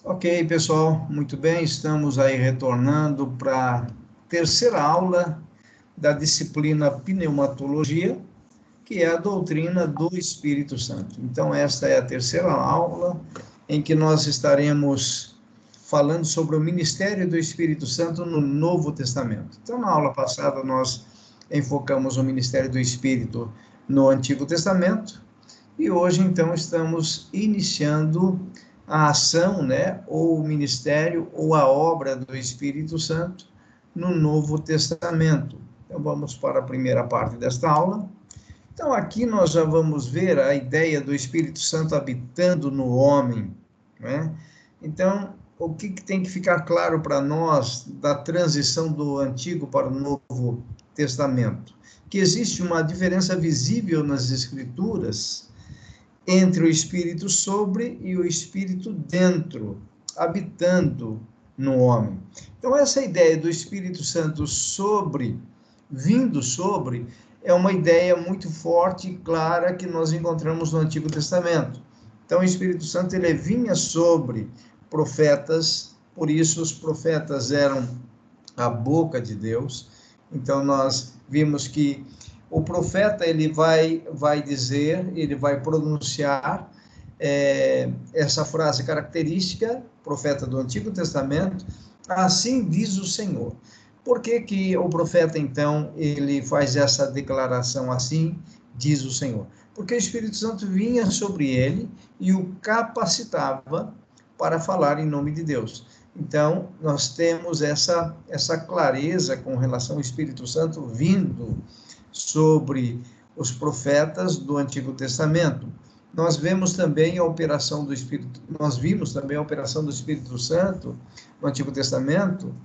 Ok, pessoal, muito bem, estamos aí retornando para a terceira aula da disciplina Pneumatologia, que é a doutrina do Espírito Santo. Então, esta é a terceira aula em que nós estaremos falando sobre o ministério do Espírito Santo no Novo Testamento. Então, na aula passada, nós enfocamos o ministério do Espírito no Antigo Testamento, e hoje, então, estamos iniciando a ação, né, ou o ministério, ou a obra do Espírito Santo no Novo Testamento. Então, vamos para a primeira parte desta aula. Então, aqui nós já vamos ver a ideia do Espírito Santo habitando no homem, né? Então, o que tem que ficar claro para nós da transição do Antigo para o Novo Testamento? Que existe uma diferença visível nas Escrituras entre o Espírito sobre e o Espírito dentro, habitando no homem. Então, essa ideia do Espírito Santo sobre, vindo sobre, é uma ideia muito forte e clara que nós encontramos no Antigo Testamento. Então, o Espírito Santo, ele vinha sobre profetas, por isso os profetas eram a boca de Deus. Então, nós vimos que o profeta, ele vai dizer, ele vai pronunciar essa frase característica, profeta do Antigo Testamento, assim diz o Senhor. Por que que o profeta, então, ele faz essa declaração assim, diz o Senhor? Porque o Espírito Santo vinha sobre ele e o capacitava para falar em nome de Deus. Então, nós temos essa clareza com relação ao Espírito Santo vindo sobre os profetas do Antigo Testamento. Nós vemos também a operação do Espírito, nós vimos também a operação do Espírito Santo no Antigo Testamento,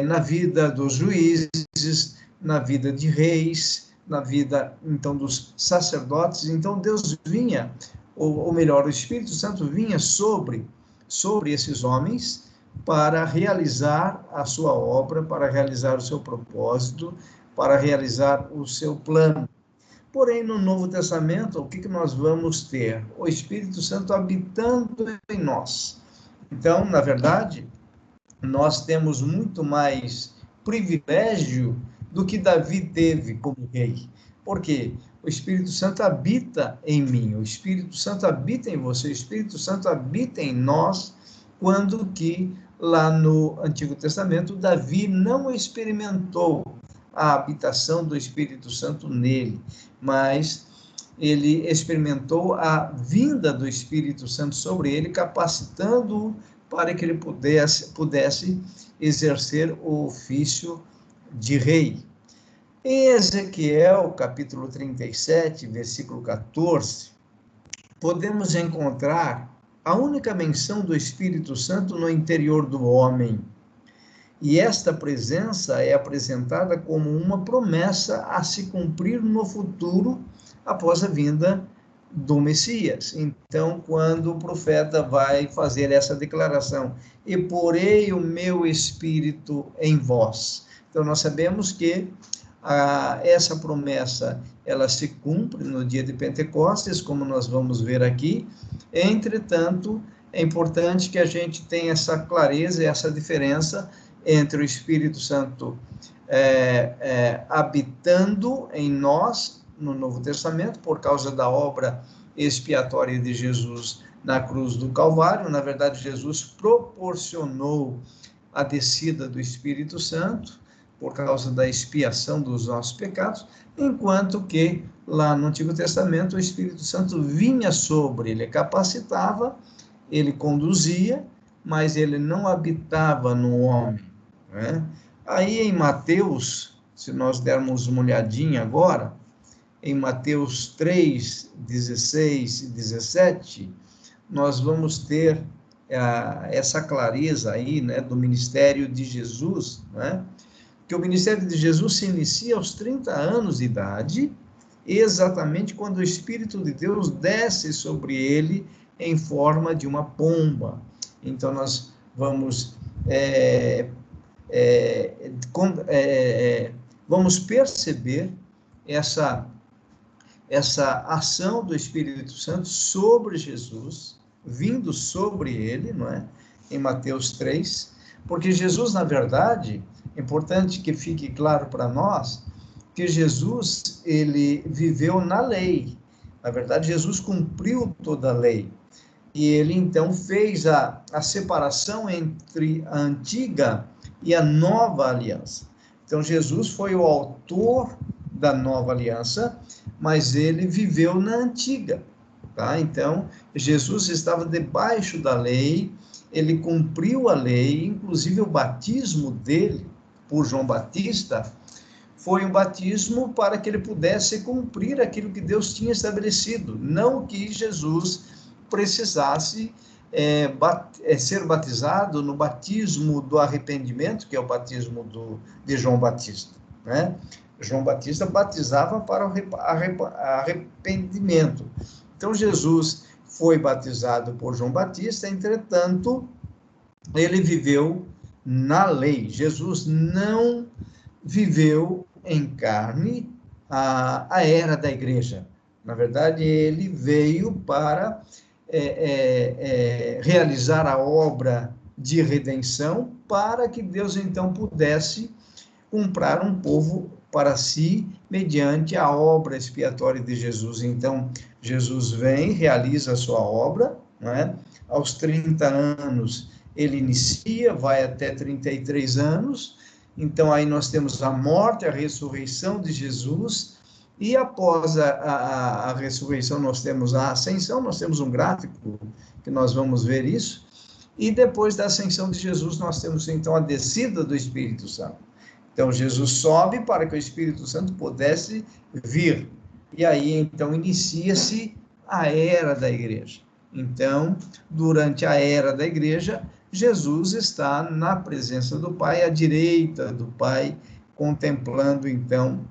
na vida dos juízes, na vida de reis, na vida, então, dos sacerdotes. Então, Deus vinha, ou melhor, o Espírito Santo vinha sobre esses homens para realizar a sua obra, para realizar o seu propósito, para realizar o seu plano. Porém, no Novo Testamento, o que nós vamos ter? O Espírito Santo habitando em nós. Então, na verdade, nós temos muito mais privilégio do que Davi teve como rei. Por quê? O Espírito Santo habita em mim, o Espírito Santo habita em você, o Espírito Santo habita em nós, quando que lá no Antigo Testamento, Davi não experimentou a habitação do Espírito Santo nele, mas ele experimentou a vinda do Espírito Santo sobre ele, capacitando-o para que ele pudesse exercer o ofício de rei. Em Ezequiel, capítulo 37, versículo 14, podemos encontrar a única menção do Espírito Santo no interior do homem. E esta presença é apresentada como uma promessa a se cumprir no futuro, após a vinda do Messias. Então, quando o profeta vai fazer essa declaração, e porei o meu Espírito em vós. Então, nós sabemos que essa promessa, ela se cumpre no dia de Pentecostes, como nós vamos ver aqui. Entretanto, é importante que a gente tenha essa clareza e essa diferença entre o Espírito Santo habitando em nós, no Novo Testamento, por causa da obra expiatória de Jesus na cruz do Calvário. Na verdade, Jesus proporcionou a descida do Espírito Santo, por causa da expiação dos nossos pecados, enquanto que lá no Antigo Testamento o Espírito Santo vinha sobre, ele capacitava, ele conduzia, mas ele não habitava no homem, né? Aí em Mateus, se nós dermos uma olhadinha agora, em Mateus 3, 16 e 17, nós vamos ter essa clareza aí, né, do ministério de Jesus, né? Que o ministério de Jesus se inicia aos 30 anos de idade, exatamente quando o Espírito de Deus desce sobre ele em forma de uma pomba. Então, nós vamos vamos perceber essa ação do Espírito Santo sobre Jesus, vindo sobre ele, não é? em Mateus 3, porque Jesus, na verdade, é importante que fique claro para nós, que Jesus, ele viveu na lei. Na verdade, Jesus cumpriu toda a lei. E ele, então, fez a separação entre a antiga e a nova aliança. Então, Jesus foi o autor da nova aliança, mas ele viveu na antiga. Tá? Então, Jesus estava debaixo da lei, ele cumpriu a lei, inclusive o batismo dele, por João Batista, foi um batismo para que ele pudesse cumprir aquilo que Deus tinha estabelecido, não que Jesus precisasse ser batizado no batismo do arrependimento, que é o batismo de João Batista, né? João Batista batizava para o arrependimento. Então, Jesus foi batizado por João Batista, entretanto, ele viveu na lei. Jesus não viveu em carne a era da igreja. Na verdade, ele veio para realizar a obra de redenção para que Deus, então, pudesse comprar um povo para si, mediante a obra expiatória de Jesus. Então, Jesus vem, realiza a sua obra, né? Aos 30 anos, ele inicia, vai até 33 anos, então aí nós temos a morte, a ressurreição de Jesus, e após a ressurreição nós temos a ascensão, nós temos um gráfico que nós vamos ver isso, e depois da ascensão de Jesus nós temos então a descida do Espírito Santo. Então, Jesus sobe para que o Espírito Santo pudesse vir. E aí, então, inicia-se a era da igreja. Então, durante a era da igreja, Jesus está na presença do Pai, à direita do Pai, contemplando, então,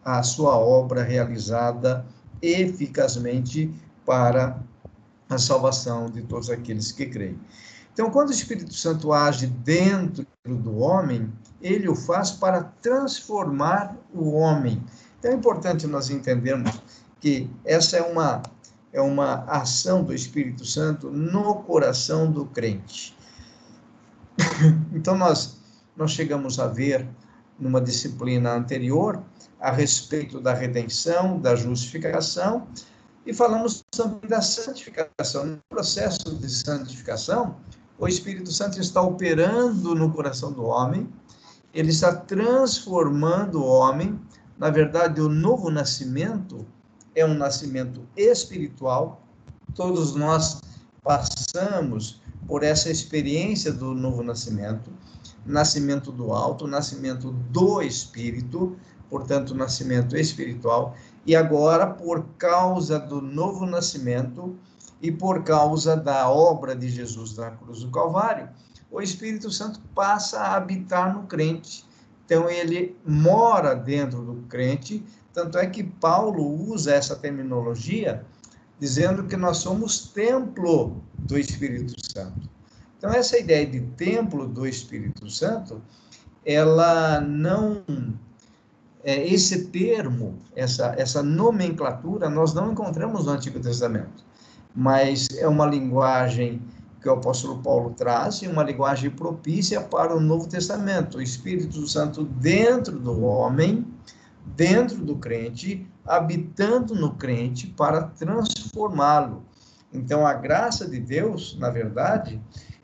a sua obra realizada eficazmente para a salvação de todos aqueles que creem. Então, quando o Espírito Santo age dentro do homem, ele o faz para transformar o homem. Então, é importante nós entendermos que essa é uma ação do Espírito Santo no coração do crente. Então, nós chegamos a ver, numa disciplina anterior, a respeito da redenção, da justificação, e falamos também da santificação. No processo de santificação, o Espírito Santo está operando no coração do homem, ele está transformando o homem. Na verdade, o novo nascimento é um nascimento espiritual. Todos nós passamos por essa experiência do novo nascimento, nascimento do alto, nascimento do Espírito, portanto, nascimento espiritual. E agora, por causa do novo nascimento e por causa da obra de Jesus na cruz do Calvário, o Espírito Santo passa a habitar no crente. Então, ele mora dentro do crente, tanto é que Paulo usa essa terminologia, dizendo que nós somos templo do Espírito Santo. Então, essa ideia de templo do Espírito Santo, ela não... esse termo, essa nomenclatura, nós não encontramos no Antigo Testamento, mas é uma linguagem que o apóstolo Paulo traz, e uma linguagem propícia para o Novo Testamento. O Espírito Santo dentro do homem, dentro do crente, habitando no crente para transformá-lo. Então, a graça de Deus, na verdade,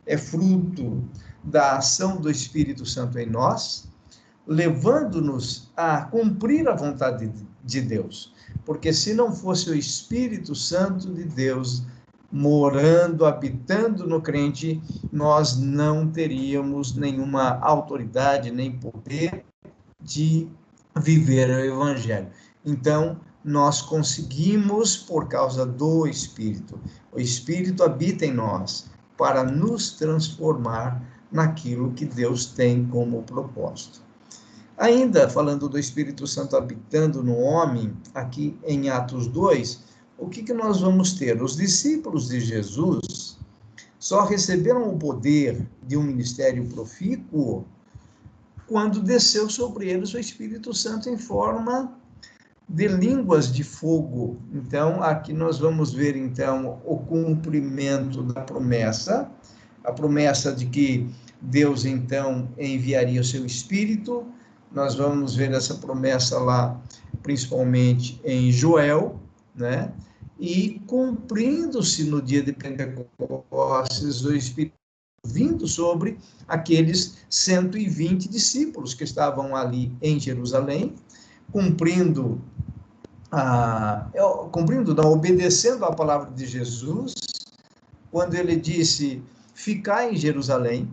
é fruto da ação do Espírito Santo em nós, levando-nos a cumprir a vontade de Deus. Porque se não fosse o Espírito Santo de Deus morando, habitando no crente, nós não teríamos nenhuma autoridade, nem poder de viver o Evangelho. Então, nós conseguimos por causa do Espírito. O Espírito habita em nós para nos transformar naquilo que Deus tem como propósito. Ainda falando do Espírito Santo habitando no homem, aqui em Atos 2, o que nós vamos ter? Os discípulos de Jesus só receberam o poder de um ministério profícuo quando desceu sobre eles o Espírito Santo em forma de línguas de fogo. Então, aqui nós vamos ver, então, o cumprimento da promessa, a promessa de que Deus, então, enviaria o seu Espírito. Nós vamos ver essa promessa lá, principalmente em Joel, né? E cumprindo-se no dia de Pentecostes, o Espírito vindo sobre aqueles 120 discípulos que estavam ali em Jerusalém, obedecendo a palavra de Jesus, quando ele disse: ficai em Jerusalém,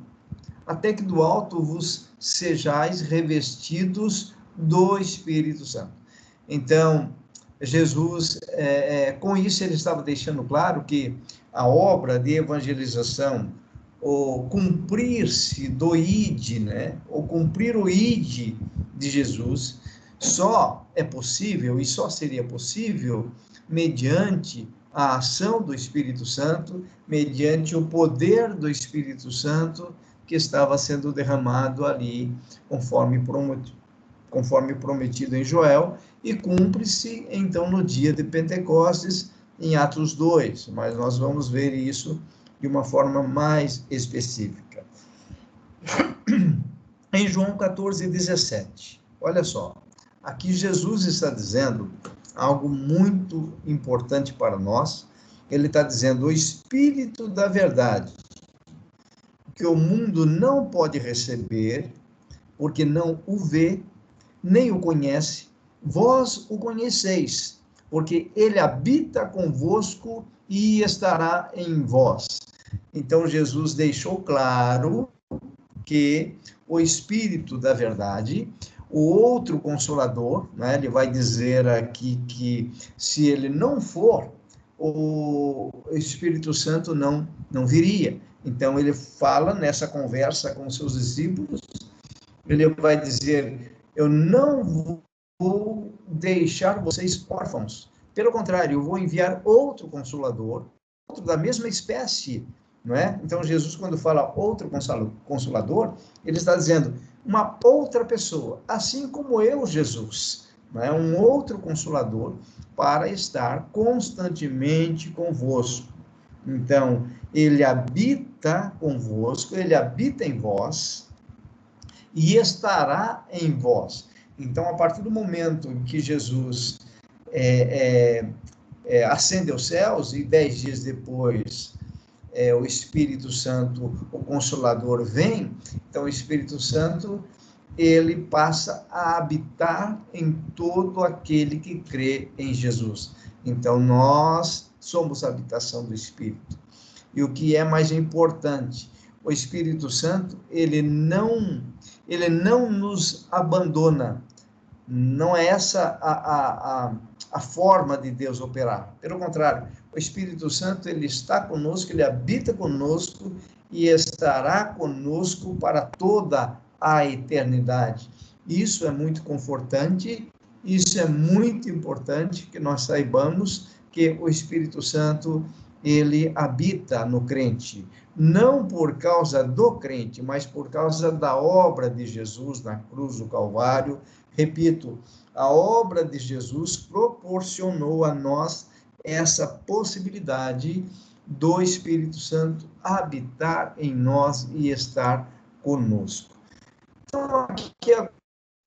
até que do alto vos sejais revestidos do Espírito Santo. Então, Jesus, com isso, ele estava deixando claro que a obra de evangelização, o cumprir-se do ID, né? O cumprir o ID de Jesus, só é possível e só seria possível mediante a ação do Espírito Santo, mediante o poder do Espírito Santo que estava sendo derramado ali, conforme prometido em Joel, e cumpre-se, então, no dia de Pentecostes, em Atos 2, mas nós vamos ver isso de uma forma mais específica. Em João 14:17, olha só, aqui Jesus está dizendo algo muito importante para nós. Ele está dizendo: o Espírito da verdade, que o mundo não pode receber, porque não o vê, nem o conhece, vós o conheceis, porque ele habita convosco e estará em vós. Então, Jesus deixou claro que o Espírito da verdade, o outro Consolador, né, ele vai dizer aqui que se ele não for, o Espírito Santo não viria. Então, ele fala nessa conversa com seus discípulos, ele vai dizer: eu não vou deixar vocês órfãos. Pelo contrário, eu vou enviar outro Consolador, outro da mesma espécie, não é? Então, Jesus, quando fala outro Consolador, ele está dizendo uma outra pessoa, assim como eu, Jesus, não é? Um outro Consolador para estar constantemente convosco. Então, ele habita convosco, ele habita em vós e estará em vós. Então, a partir do momento em que Jesus ascende aos céus e 10 dias depois o Espírito Santo, o Consolador, vem, então o Espírito Santo, ele passa a habitar em todo aquele que crê em Jesus. Então, nós somos a habitação do Espírito. E o que é mais importante, o Espírito Santo, ele não nos abandona. Não é essa a forma de Deus operar. Pelo contrário, o Espírito Santo, ele está conosco, ele habita conosco e estará conosco para toda a eternidade. Isso é muito confortante, isso é muito importante que nós saibamos que o Espírito Santo, ele habita no crente, não por causa do crente, mas por causa da obra de Jesus na cruz do Calvário. Repito, a obra de Jesus proporcionou a nós essa possibilidade do Espírito Santo habitar em nós e estar conosco. Então, aqui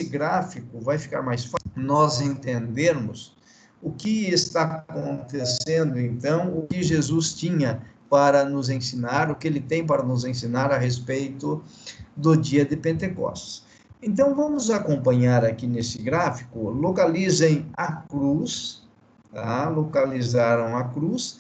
esse gráfico vai ficar mais fácil nós entendermos o que está acontecendo, então, o que Jesus tinha para nos ensinar, o que ele tem para nos ensinar a respeito do dia de Pentecostes. Então, vamos acompanhar aqui nesse gráfico, localizem a cruz, tá? Localizaram a cruz.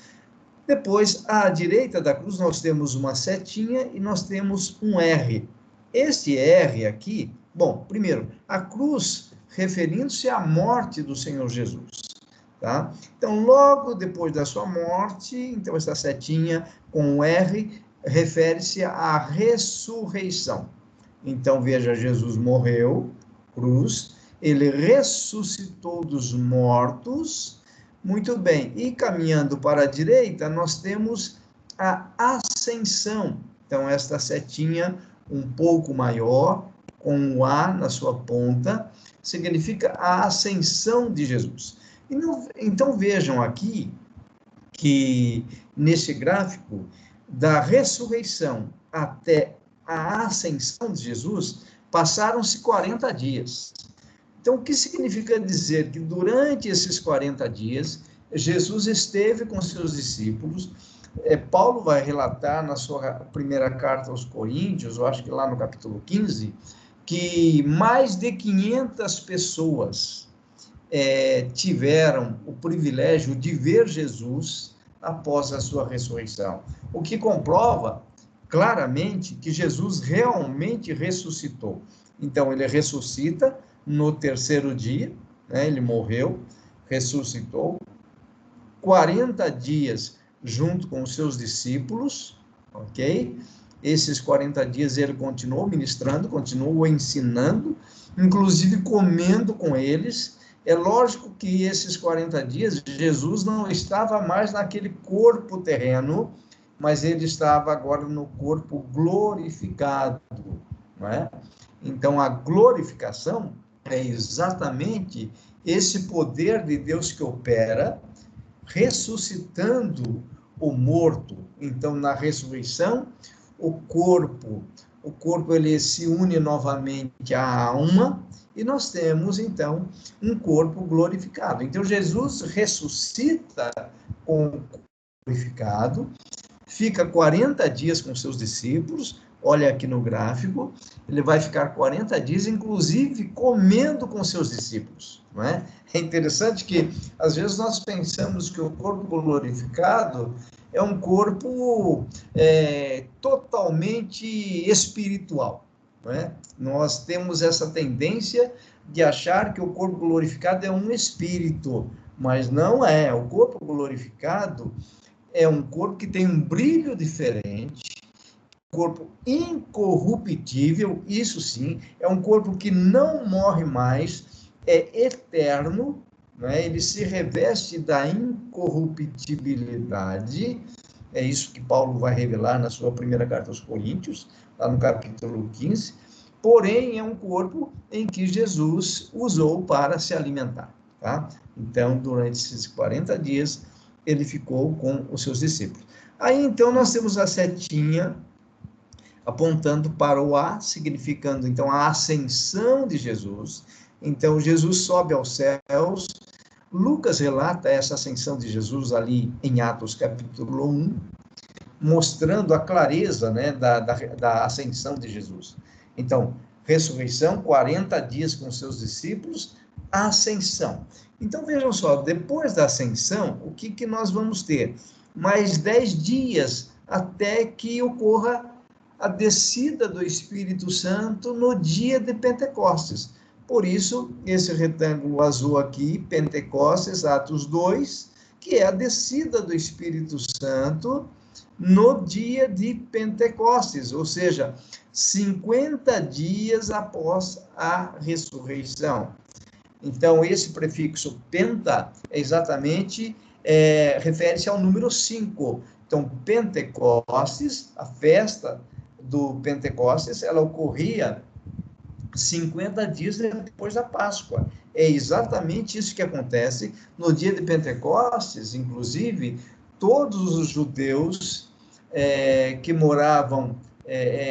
Depois, à direita da cruz, nós temos uma setinha e nós temos um R. Este R aqui, bom, primeiro, a cruz referindo-se à morte do Senhor Jesus, tá? Então, logo depois da sua morte, então essa setinha com o R refere-se à ressurreição. Então, veja, Jesus morreu, cruz, ele ressuscitou dos mortos, muito bem, e caminhando para a direita, nós temos a ascensão. Então, esta setinha um pouco maior, com o A na sua ponta, significa a ascensão de Jesus. Então, vejam aqui que, nesse gráfico, da ressurreição até a ascensão de Jesus, passaram-se 40 dias. Então, o que significa dizer que durante esses 40 dias, Jesus esteve com seus discípulos. Paulo vai relatar na sua primeira carta aos Coríntios, eu acho que lá no capítulo 15, que mais de 500 pessoas tiveram o privilégio de ver Jesus após a sua ressurreição, o que comprova claramente que Jesus realmente ressuscitou. Então, ele ressuscita no terceiro dia, né? Ele morreu, ressuscitou, 40 dias junto com os seus discípulos, ok? Esses 40 dias ele continuou ministrando, continuou ensinando, inclusive comendo com eles. É lógico que esses 40 dias, Jesus não estava mais naquele corpo terreno, mas ele estava agora no corpo glorificado, não é? Então, a glorificação é exatamente esse poder de Deus que opera, ressuscitando o morto. Então, na ressurreição, o corpo ele se une novamente à alma, e nós temos, então, um corpo glorificado. Então, Jesus ressuscita com o corpo glorificado, fica 40 dias com seus discípulos, olha aqui no gráfico, ele vai ficar 40 dias, inclusive, comendo com seus discípulos, não é? É interessante que, às vezes, nós pensamos que o corpo glorificado é um corpo totalmente espiritual, não é? Nós temos essa tendência de achar que o corpo glorificado é um espírito, mas não é. O corpo glorificado é um corpo que tem um brilho diferente, um corpo incorruptível, isso sim, é um corpo que não morre mais, é eterno, né? Ele se reveste da incorruptibilidade, é isso que Paulo vai revelar na sua primeira carta aos Coríntios, lá no capítulo 15, porém é um corpo em que Jesus usou para se alimentar, tá? Então, durante esses 40 dias, ele ficou com os seus discípulos. Aí, então, nós temos a setinha apontando para o A, significando, então, a ascensão de Jesus. Então, Jesus sobe aos céus. Lucas relata essa ascensão de Jesus ali em Atos, capítulo 1, mostrando a clareza, né, da ascensão de Jesus. Então, ressurreição, 40 dias com seus discípulos, ascensão. Então, vejam só, depois da ascensão, o que nós vamos ter? Mais 10 dias até que ocorra a descida do Espírito Santo no dia de Pentecostes. Por isso, esse retângulo azul aqui, Pentecostes, Atos 2, que é a descida do Espírito Santo no dia de Pentecostes, ou seja, 50 dias após a ressurreição. Então, esse prefixo penta é exatamente, refere-se ao número 5. Então, Pentecostes, a festa do Pentecostes, ela ocorria 50 dias depois da Páscoa. É exatamente isso que acontece no dia de Pentecostes. Inclusive, todos os judeus que moravam,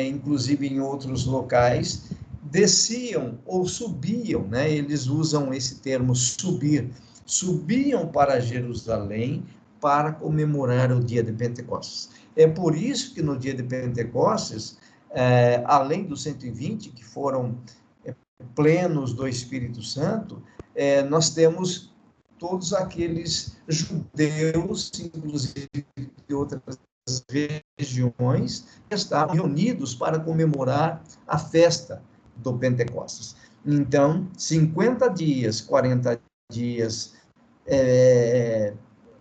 inclusive em outros locais, desciam ou subiam, né? Eles usam esse termo subir, subiam para Jerusalém para comemorar o dia de Pentecostes. É por isso que no dia de Pentecostes, além dos 120 que foram plenos do Espírito Santo, nós temos todos aqueles judeus, inclusive de outras regiões, que estavam reunidos para comemorar a festa do Pentecostes. Então, 50 dias, 40 dias,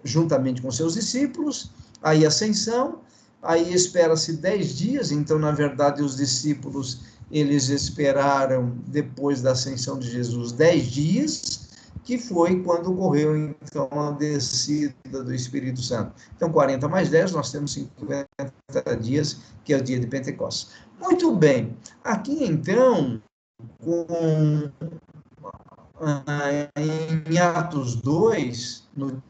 juntamente com seus discípulos, aí ascensão, aí espera-se 10 dias, então, na verdade, os discípulos, eles esperaram, depois da ascensão de Jesus, 10 dias, que foi quando ocorreu, então, a descida do Espírito Santo. Então, 40 mais 10, nós temos 50 dias, que é o dia de Pentecostes. Muito bem. Aqui, então, em Atos 2, no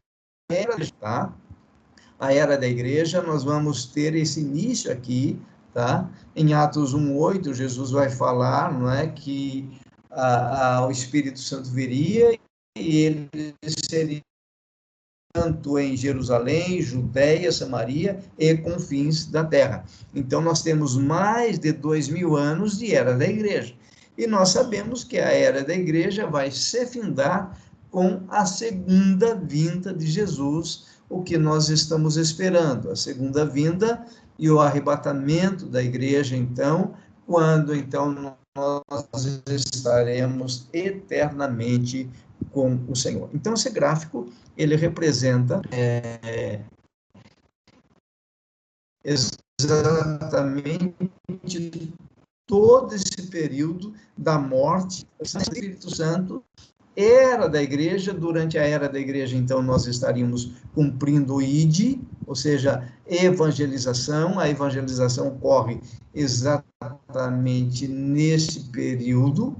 tá? a era da igreja, nós vamos ter esse início aqui, tá? Em Atos 1:8, Jesus vai falar, não é, que o Espírito Santo viria e ele seria tanto em Jerusalém, Judéia, Samaria e confins da terra. Então, nós temos mais de 2000 anos de era da igreja. E nós sabemos que a era da igreja vai se findar com a segunda vinda de Jesus, o que nós estamos esperando, a segunda vinda e o arrebatamento da igreja, então, quando então nós estaremos eternamente com o Senhor. Então, esse gráfico, ele representa exatamente todo esse período da morte do Espírito Santo, era da igreja. Durante a era da igreja, então, nós estaríamos cumprindo o ID, ou seja, evangelização. A evangelização ocorre exatamente nesse período,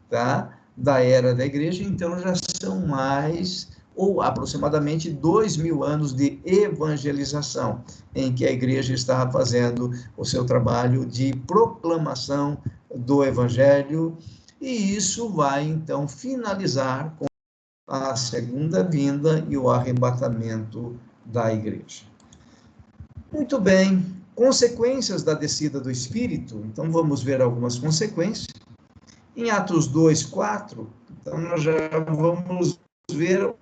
tá, da era da igreja. Então, já são mais, ou aproximadamente 2000 anos de evangelização, em que a igreja estava fazendo o seu trabalho de proclamação do evangelho. E isso vai, então, finalizar com a segunda vinda e o arrebatamento da igreja. Muito bem, consequências da descida do Espírito. Então, vamos ver algumas consequências. Em Atos 2:4, então, nós já vamos ver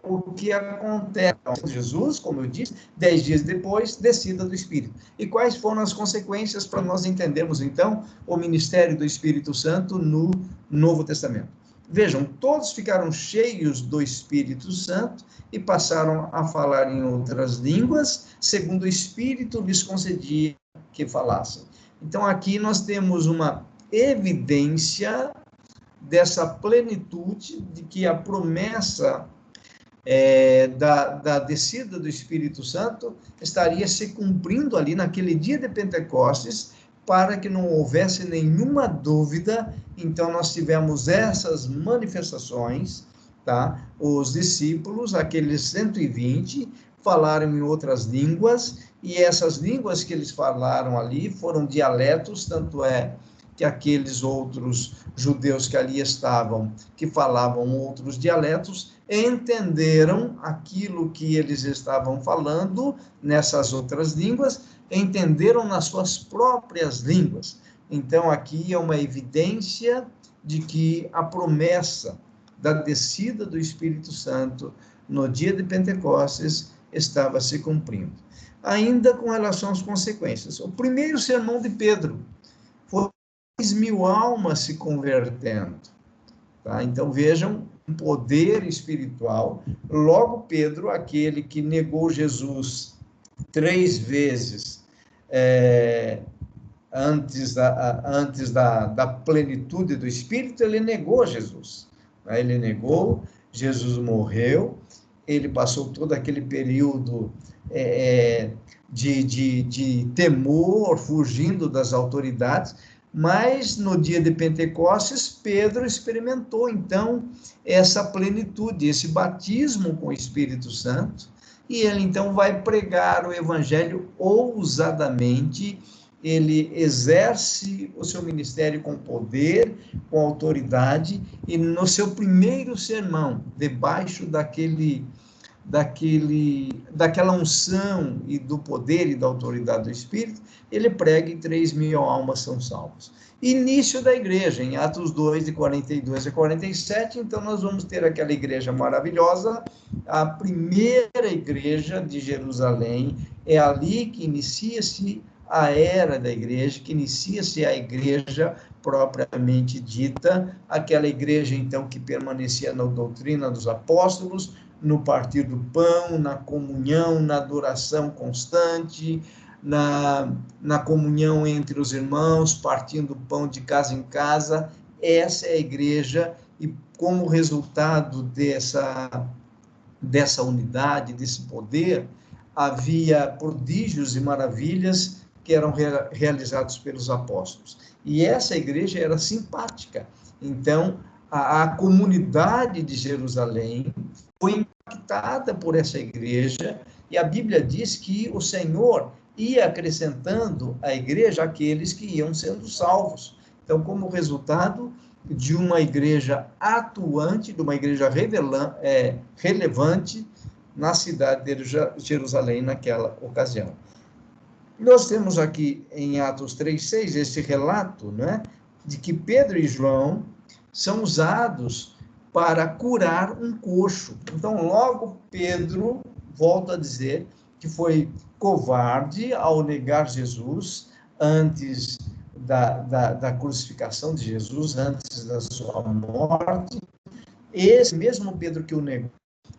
o que acontece. Jesus, como eu disse, 10 dias depois, descida do Espírito. E quais foram as consequências para nós entendermos, então, o ministério do Espírito Santo no Novo Testamento? Vejam, todos ficaram cheios do Espírito Santo e passaram a falar em outras línguas, segundo o Espírito lhes concedia que falassem. Então, aqui nós temos uma evidência dessa plenitude de que a promessa da descida do Espírito Santo estaria se cumprindo ali naquele dia de Pentecostes, para que não houvesse nenhuma dúvida. Então, nós tivemos essas manifestações, tá? Os discípulos, aqueles 120, falaram em outras línguas, e essas línguas que eles falaram ali foram dialetos, tanto é que aqueles outros judeus que ali estavam, que falavam outros dialetos, entenderam aquilo que eles estavam falando nessas outras línguas, entenderam nas suas próprias línguas. Então, aqui é uma evidência de que a promessa da descida do Espírito Santo no dia de Pentecostes estava se cumprindo. Ainda com relação às consequências. O primeiro sermão de Pedro foi 10.000 almas se convertendo. Tá? Então, vejam, um poder espiritual. Logo, Pedro, aquele que negou Jesus 3 vezes antes da plenitude do Espírito, ele negou Jesus. Né? Ele negou, Jesus morreu, ele passou todo aquele período de temor, fugindo das autoridades. Mas no dia de Pentecostes, Pedro experimentou, então, essa plenitude, esse batismo com o Espírito Santo, e ele, então, vai pregar o evangelho ousadamente. Ele exerce o seu ministério com poder, com autoridade, e no seu primeiro sermão, debaixo daquela unção e do poder e da autoridade do Espírito, ele prega e 3.000 almas são salvas. Início da igreja, em Atos 2, de 42 a 47, então nós vamos ter aquela igreja maravilhosa, a primeira igreja de Jerusalém. É ali que inicia-se a era da igreja, que inicia-se a igreja propriamente dita, aquela igreja, então, que permanecia na doutrina dos apóstolos, no partir do pão, na comunhão, na adoração constante, na comunhão entre os irmãos, partindo o pão de casa em casa. Essa é a igreja, e como resultado dessa unidade, desse poder, havia prodígios e maravilhas que eram realizados pelos apóstolos. E essa igreja era simpática. Então, a comunidade de Jerusalém foi impactada por essa igreja, E a Bíblia diz que o Senhor ia acrescentando à igreja aqueles que iam sendo salvos. Então, como resultado de uma igreja atuante, de uma igreja relevante na cidade de Jerusalém naquela ocasião. Nós temos aqui em Atos 3:6 esse relato, né, de que Pedro e João são usados para curar um coxo. Então, logo Pedro volta a dizer que foi covarde ao negar Jesus antes da crucificação de Jesus, antes da sua morte. Esse mesmo Pedro que o negou,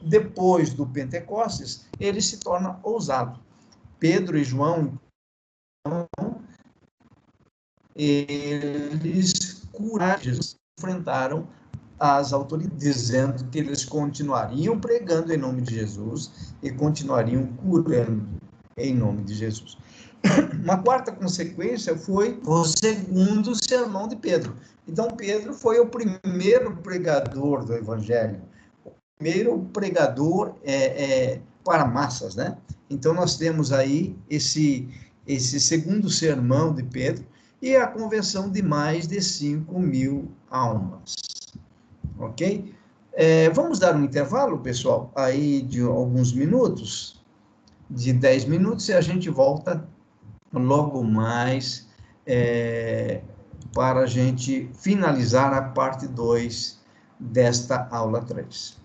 depois do Pentecostes, ele se torna ousado. Pedro e João, eles curaram Jesus, enfrentaram as autoridades, dizendo que eles continuariam pregando em nome de Jesus e continuariam curando em nome de Jesus. Uma quarta consequência foi o segundo sermão de Pedro. Então, Pedro foi o primeiro pregador do Evangelho, o primeiro pregador para massas, né? Então, nós temos aí esse segundo sermão de Pedro e a conversão de mais de 5.000 almas. Ok? Vamos dar um intervalo, pessoal, aí de alguns minutos, de 10 minutos, e a gente volta logo mais para a gente finalizar a parte 2 desta aula 3.